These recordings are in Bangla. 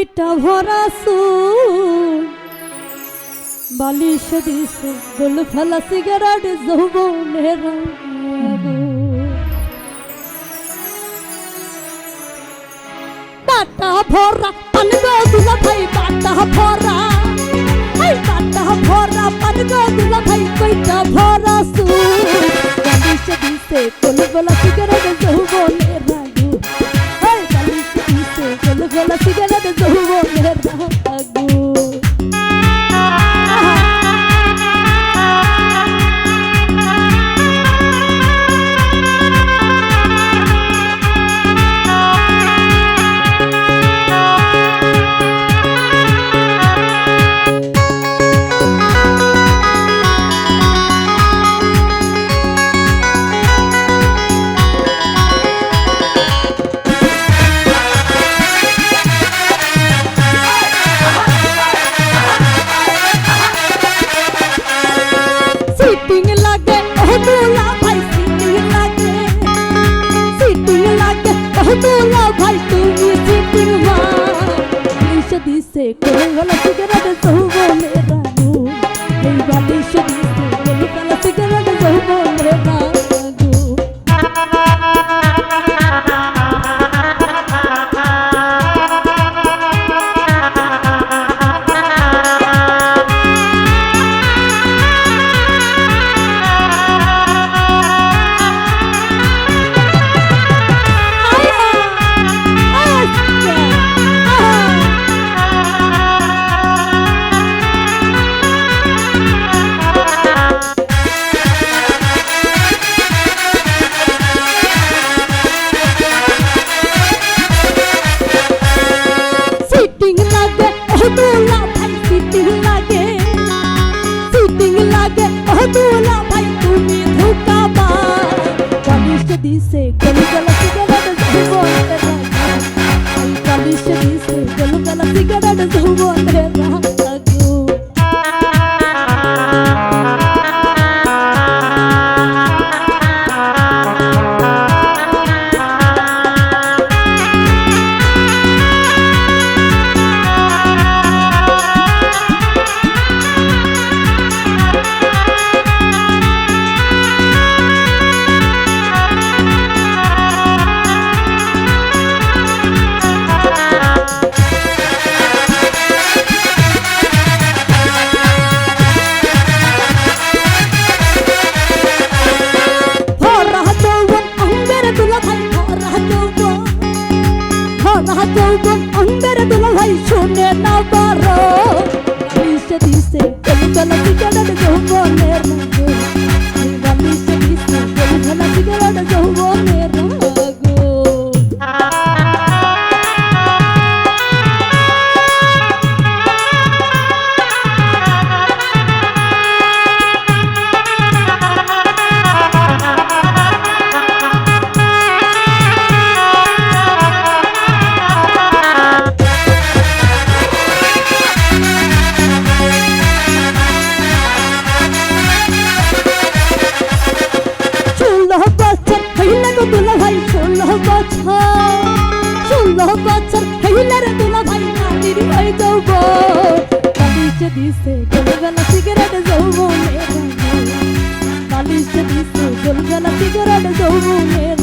কইটা ভরা সুর বালিশ দিছে গোল ফেলা সিগারেট যৌবনের বাটা ভরা পান গো দুলা ভাই বাটা ভরা বাটা ভরা পান গো দুলা ভাই কইটা ভরা সুর বালিশ দিছে গোল ফেলা সিগারেট যৌবনের বালিশ দিছে গোল ফেলা সিগারেট যৌবনের তোলা ভাই তুমি সিটিং বালিশ দিছে কোলা সিগারেট যৌবনের রানু এই বালিশ দিছে কোলা সিগারেট যৌবনের রানু তোলা ভাই তুমি ধোকাবা বালিশ দিছে গোল গলা সিগারেট যৌবনের বালিশ দিছে গোল গলা সিগারেট যৌবনের যৌবন অন্ধের দুলা ভাই শুনে না বারো বালিশ দিছে গোল গলা সিগারেট যৌবনের বালিশ দিছে গোল গলা সিগারেট যৌবনের বছর হইলার দুলা ভাই নানির হয়ে যাব বালিশ দিছে গোল গলা সিগারেট যৌবনের বালিশ দিছে গোল গলা সিগারেট যৌবনের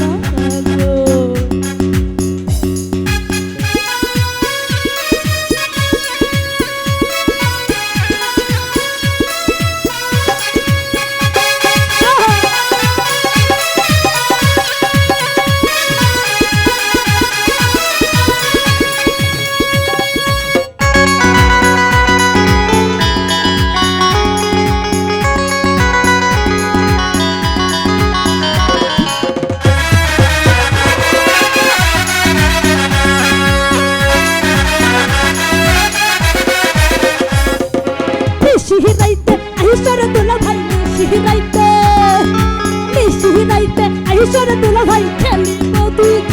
আইসর দুলা ভাই খেলি নদীত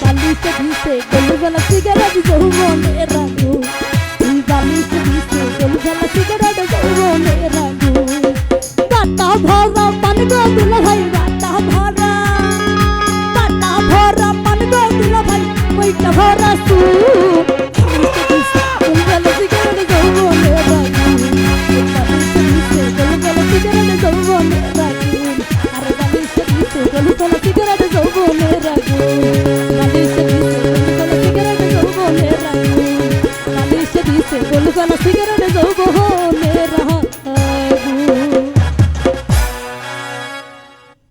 বালিশ দিছে গোল গলা সিগারেট যৌবনের রানু বালিশ দিছে গোল গলা সিগারেট যৌবনের রানু বাটা ভরা পান গো দুলা ভাই বাটা ভরা পান গো দুলা ভাই কইটা ভরা সুর গলা সিঙ্গার